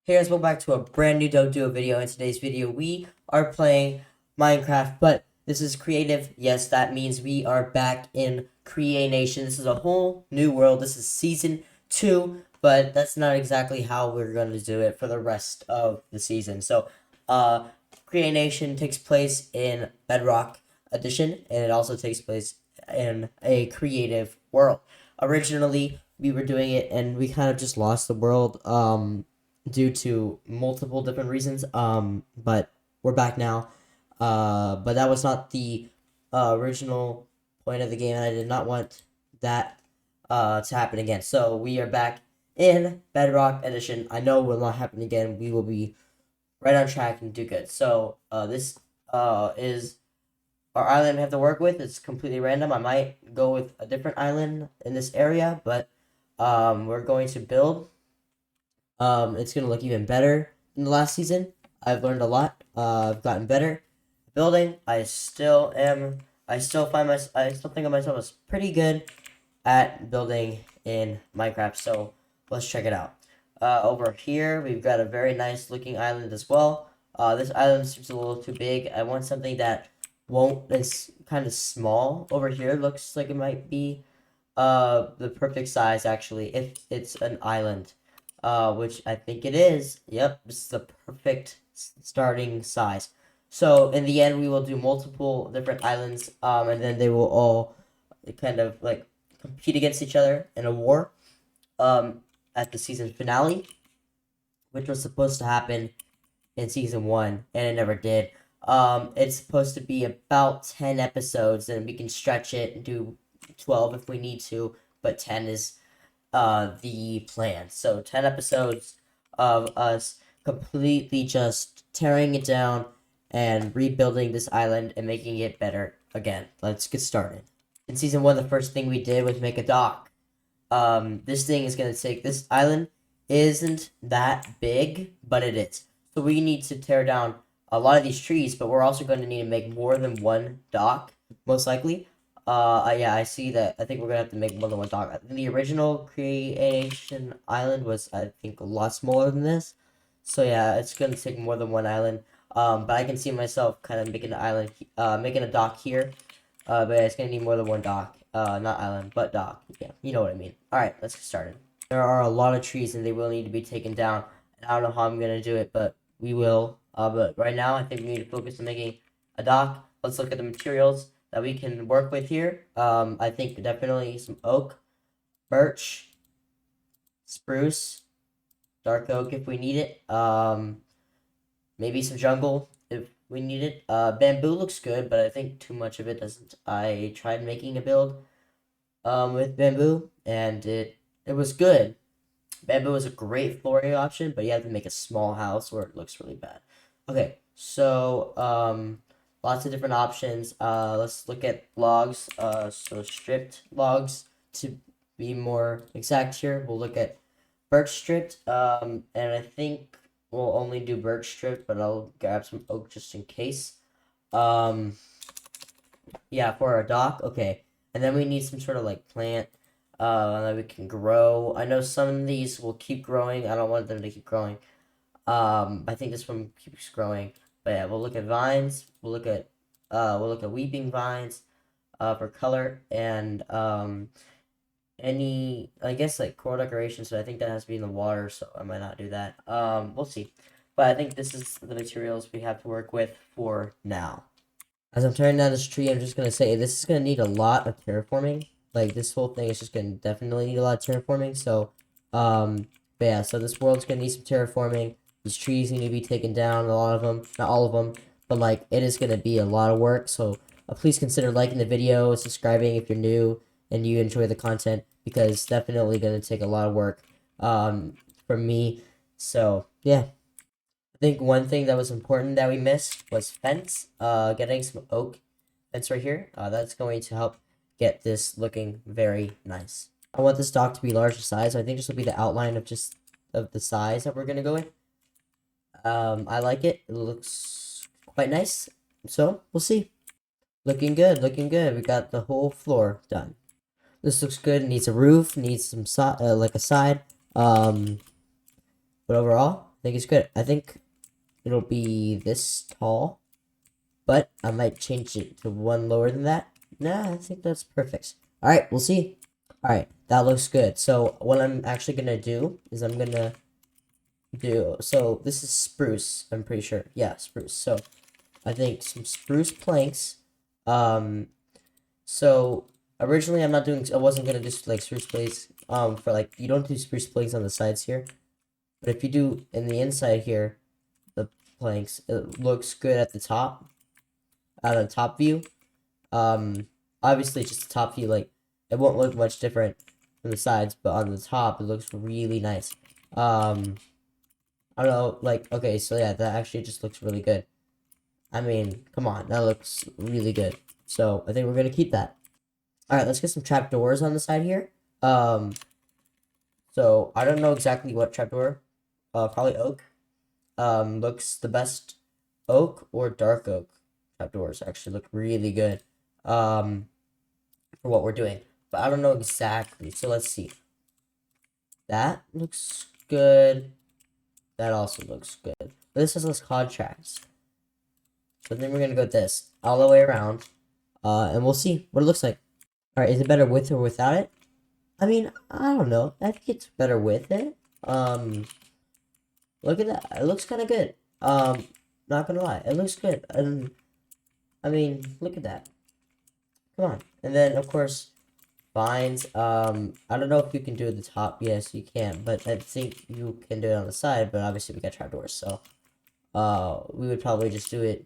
Hey guys, welcome back to a brand new Don't Do It video. In today's video, we are playing Minecraft, but this is creative. Yes, that means we are back in CreaNation. This is a whole new world. This is season 2, but that's not exactly how we're going to do it for the rest of the season. So, CreaNation takes place in Bedrock Edition, and it also takes place in a creative world. Originally, we were doing it, and we kind of just lost the world, due to multiple different reasons. But we're back now. But that was not the original point of the game, and I did not want that to happen again. So we are back in Bedrock Edition. I know it will not happen again. We will be right on track and do good. So this is our island we have to work with. It's completely random. I might go with a different island in this area, but we're going to build. It's gonna look even better than the last season. I've learned a lot. I've gotten better at building. I still think of myself as pretty good at building in Minecraft. So let's check it out. Over here we've got a very nice looking island as well. This island seems a little too big. I want something that won't. It's kind of small. Over here looks like it might be the perfect size actually if it's an island. Which I think it is. Yep, this is the perfect starting size. So in the end, we will do multiple different islands, and then they will all kind of like compete against each other in a war, at the season finale, which was supposed to happen in season 1, and it never did. It's supposed to be about 10 episodes, and we can stretch it and do 12 if we need to, but 10 is the plan. So 10 episodes of us completely just tearing it down and rebuilding this island and making it better again. Let's get started. In season 1, the first thing we did was make a dock. This thing is going to take, this island isn't that big, but it is. So we need to tear down a lot of these trees, but we're also going to need to make more than one dock, most likely. Yeah, I see that. I think we're gonna have to make more than one dock. The original CreaNation island was, I think, a lot smaller than this. So yeah, it's gonna take more than one island. But I can see myself kind of making an island, making a dock here. But yeah, it's gonna need more than one dock. Not island, but dock. Yeah, you know what I mean. All right, let's get started. There are a lot of trees, and they will need to be taken down. And I don't know how I'm gonna do it, but we will. But right now, I think we need to focus on making a dock. Let's look at the materials that we can work with here. I think definitely some oak, birch, spruce, dark oak if we need it. Maybe some jungle if we need it. Bamboo looks good, but I think too much of it doesn't. I tried making a build with bamboo, and it was good. Bamboo is a great flooring option, but you have to make a small house or it looks really bad. Okay, so lots of different options. Let's look at logs. So stripped logs to be more exact here. We'll look at birch stripped. And I think we'll only do birch stripped, but I'll grab some oak just in case. Yeah, for our dock. Okay, and then we need some sort of like plant that we can grow. I know some of these will keep growing. I don't want them to keep growing. I think this one keeps growing. But yeah, we'll look at vines. We'll look at weeping vines, for color, and any, I guess, like coral decoration. So I think that has to be in the water. So I might not do that. We'll see. But I think this is the materials we have to work with for now. As I'm tearing down this tree, I'm just gonna say this is gonna need a lot of terraforming. Like this whole thing is just gonna definitely need a lot of terraforming. So, but yeah, so this world's gonna need some terraforming. These trees need to be taken down, a lot of them, not all of them, but like it is going to be a lot of work. So please consider liking the video, subscribing if you're new and you enjoy the content, because it's definitely going to take a lot of work from me. So yeah, I think one thing that was important that we missed was fence. Getting some oak fence right here. That's going to help get this looking very nice. I want this dock to be large in size, so I think this will be the outline of the size that we're going to go with. I like it. It looks quite nice. So, we'll see. Looking good, looking good. We got the whole floor done. This looks good. It needs a roof, needs some like a side. But overall, I think it's good. I think it'll be this tall, but I might change it to one lower than that. Nah, I think that's perfect. All right, we'll see. All right, that looks good. So what I'm actually gonna do is I'm gonna so this is spruce, I'm pretty sure. Yeah, spruce. So I think some spruce planks. Um, so originally I wasn't gonna do like spruce planks. For like you don't do spruce planks on the sides here, but if you do in the inside here, the planks, it looks good at the top, at a top view. Obviously just the top view, like it won't look much different from the sides, but on the top it looks really nice. I don't know, like, okay, so yeah, that actually just looks really good. I mean, come on, that looks really good. So I think we're gonna keep that. All right, let's get some trapdoors on the side here. So I don't know exactly what trapdoor. Probably oak. Looks the best. Oak or dark oak trapdoors actually look really good. For what we're doing, but I don't know exactly. So let's see. That looks good. That also looks good. But this has less contrast. So then we're gonna go with this all the way around, and we'll see what it looks like. All right, is it better with or without it? I mean, I don't know. I think it's better with it. Look at that. It looks kind of good. Not gonna lie, it looks good. And I mean, look at that. Come on. And then of course, vines. I don't know if you can do it at the top. Yes, you can, but I think you can do it on the side. But obviously, we got trapdoors, so we would probably just do it.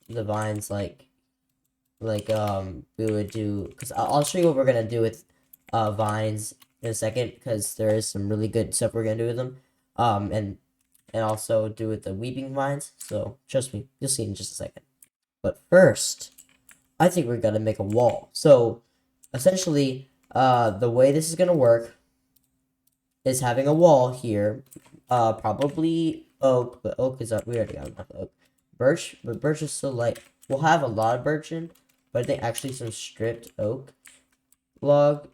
The vines we would do, because I'll show you what we're gonna do with vines in a second, because there is some really good stuff we're gonna do with them, and also do with the weeping vines. So trust me, you'll see in just a second. But first, I think we're gonna make a wall. So essentially, the way this is gonna work is having a wall here, probably oak, but oak is we already got enough oak. Birch, but birch is still light. We'll have a lot of birch in, but I think actually some stripped oak log.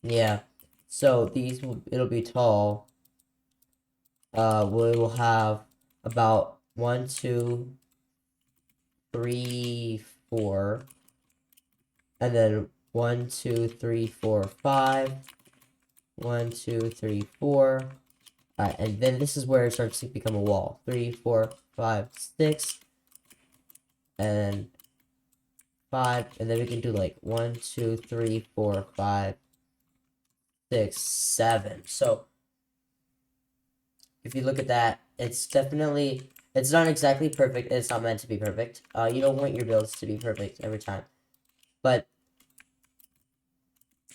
Yeah. So it'll be tall. We will have about 1, 2, 3, 4, and then 1, 2, 3, 4, 5. 1, 2, 3, 4. Alright, and then this is where it starts to become a wall. 3, 4, 5, 6. And 5. And then we can do like 1, 2, 3, 4, 5, 6, 7. So if you look at that, it's not exactly perfect. It's not meant to be perfect. You don't want your builds to be perfect every time. But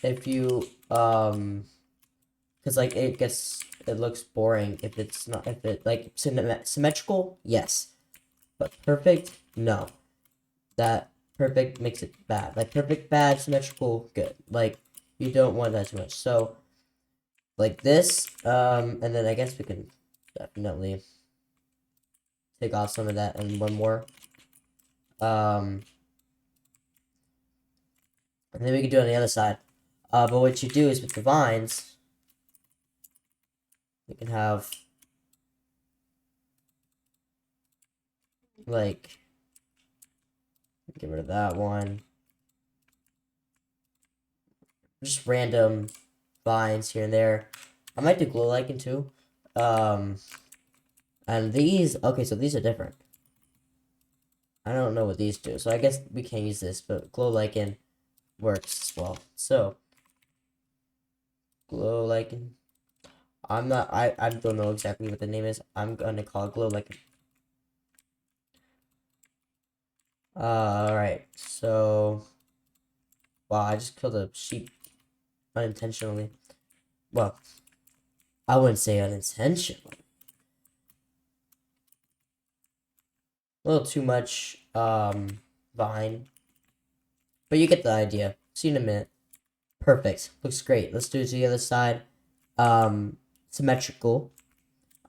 if you because like it looks boring if it's not, if it like symmetrical, yes, but perfect, no. That perfect makes it bad. Like perfect bad, symmetrical good. Like you don't want that too much. So like this, and then I guess we can definitely take off some of that and one more. And then we can do it on the other side. But what you do is with the vines, you can have like, get rid of that one. Just random vines here and there. I might do glow lichen too. And these, okay, so these are different. I don't know what these do, so I guess we can't use this, but glow lichen works as well. So glow lichen. I don't know exactly what the name is. I'm gonna call it glow lichen. Alright, so wow, I just killed a sheep unintentionally. Well, I wouldn't say unintentionally. A little too much vine. But you get the idea. See you in a minute. Perfect. Looks great. Let's do it to the other side. Symmetrical.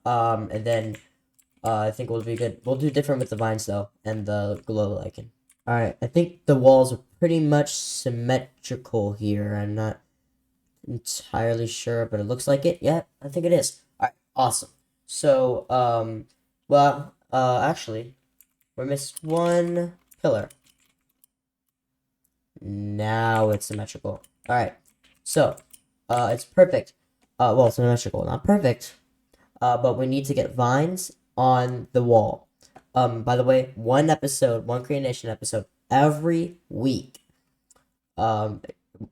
And then I think we'll be good. We'll do different with the vines though, and the glow lichen. Alright, I think the walls are pretty much symmetrical here. entirely sure, but it looks like it. Yeah, I think it is. Alright, awesome. So, well, actually, we missed one pillar. Now it's symmetrical. Alright, so, it's perfect. Well, symmetrical, not perfect. But we need to get vines on the wall. By the way, one CreaNation episode every week. Um,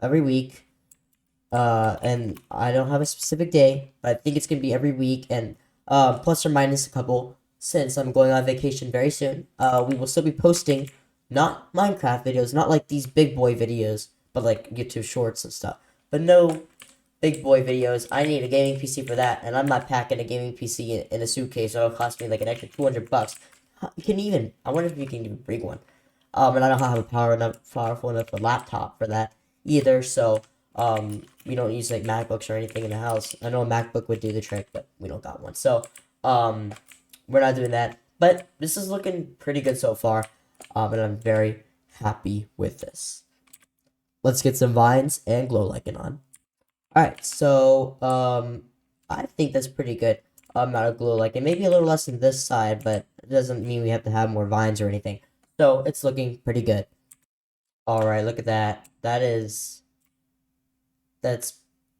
every week. And I don't have a specific day, but I think it's gonna be every week, and plus or minus a couple, since I'm going on vacation very soon. We will still be posting not Minecraft videos, not like these big boy videos, but like YouTube shorts and stuff. But no big boy videos. I need a gaming PC for that, and I'm not packing a gaming PC in a suitcase, so it'll cost me like an extra $200. You can even, I wonder if you can even bring one. And I don't have a powerful enough laptop for that either, so we don't use like MacBooks or anything in the house. I know a MacBook would do the trick, but we don't got one, so we're not doing that. But this is looking pretty good so far, and I'm very happy with this. Let's get some vines and glow lichen on. Alright, so, I think that's pretty good amount of glow lichen. Maybe a little less than this side, but it doesn't mean we have to have more vines or anything. So, it's looking pretty good. Alright, look at that. That's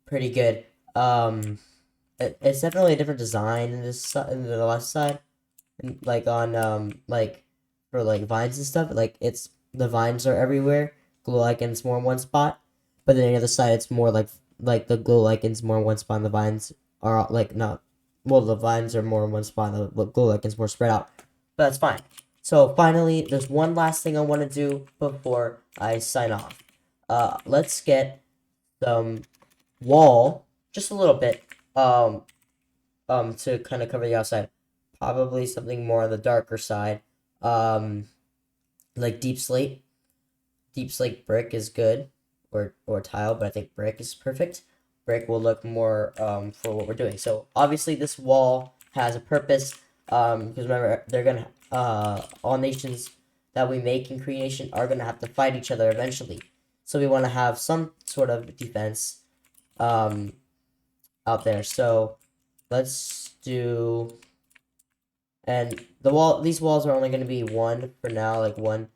pretty good. It's definitely a different design in this in the left side. And, like, on, like, for, like, vines and stuff. Like, the vines are everywhere. Glow lichens more in one spot. But then on the other side, it's more like the glow lichens more in one spot, and the vines are like not. Well, the vines are more in one spot, and the glow lichens more spread out. But that's fine. So finally, there's one last thing I want to do before I sign off. Let's get some wall, just a little bit, to kind of cover the outside. Probably something more on the darker side, like deep slate. Deep slate brick is good, or tile, but I think brick is perfect. Brick will look more for what we're doing. So obviously this wall has a purpose, because remember, they're gonna all nations that we make in CreaNation are gonna have to fight each other eventually. So we want to have some sort of defense out there. So let's do, and these walls are only gonna be one for now, like one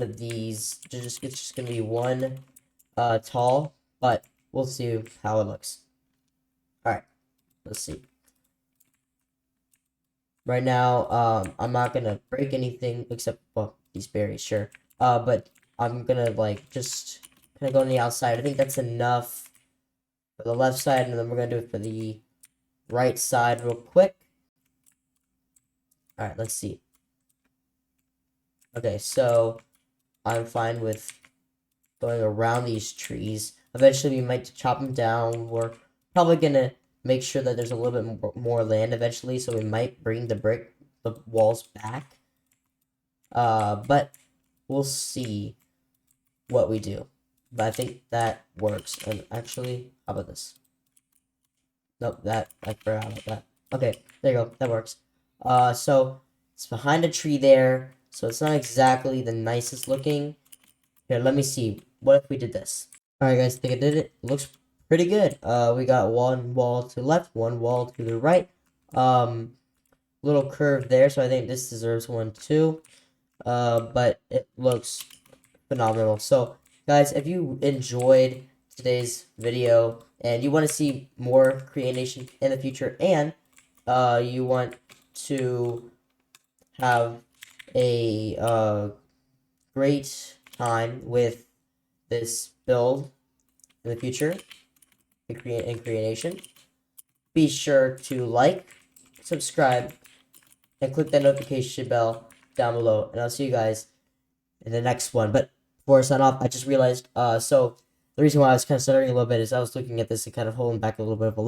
of these. It's just gonna be one tall, but we'll see how it looks. Alright, let's see. Right now, I'm not gonna break anything except, well, these berries, sure. But I'm gonna like just kind of go on the outside. I think that's enough for the left side, and then we're gonna do it for the right side real quick. Alright, let's see. Okay, so I'm fine with going around these trees. Eventually, we might chop them down. We're probably gonna make sure that there's a little bit more land eventually, so we might bring the walls back. But we'll see what we do. But I think that works. And actually, how about this? Nope, I forgot about that. Okay, there you go. That works. So it's behind a tree there, so it's not exactly the nicest looking. Here, let me see. What if we did this? Alright, guys, I think I did it. It looks pretty good. We got one wall to the left, one wall to the right. Little curve there, so I think this deserves one too. But it looks phenomenal. So, guys, if you enjoyed today's video and you want to see more CreaNation in the future, and you want to have a great time with this build in the future in CreaNation, be sure to like, subscribe, and click that notification bell down below, and I'll see you guys in the next one. But before I sign off, I just realized, so the reason why I was kind of stuttering a little bit is I was looking at this and kind of holding back a little bit of a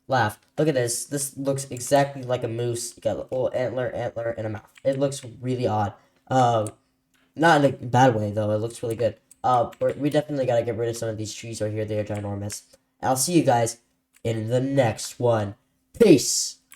laugh. Look at this. This looks exactly like a moose. You got a little antler, and a mouth. It looks really odd. Not in a bad way, though. It looks really good. We definitely gotta get rid of some of these trees right here. They are ginormous. I'll see you guys in the next one. Peace!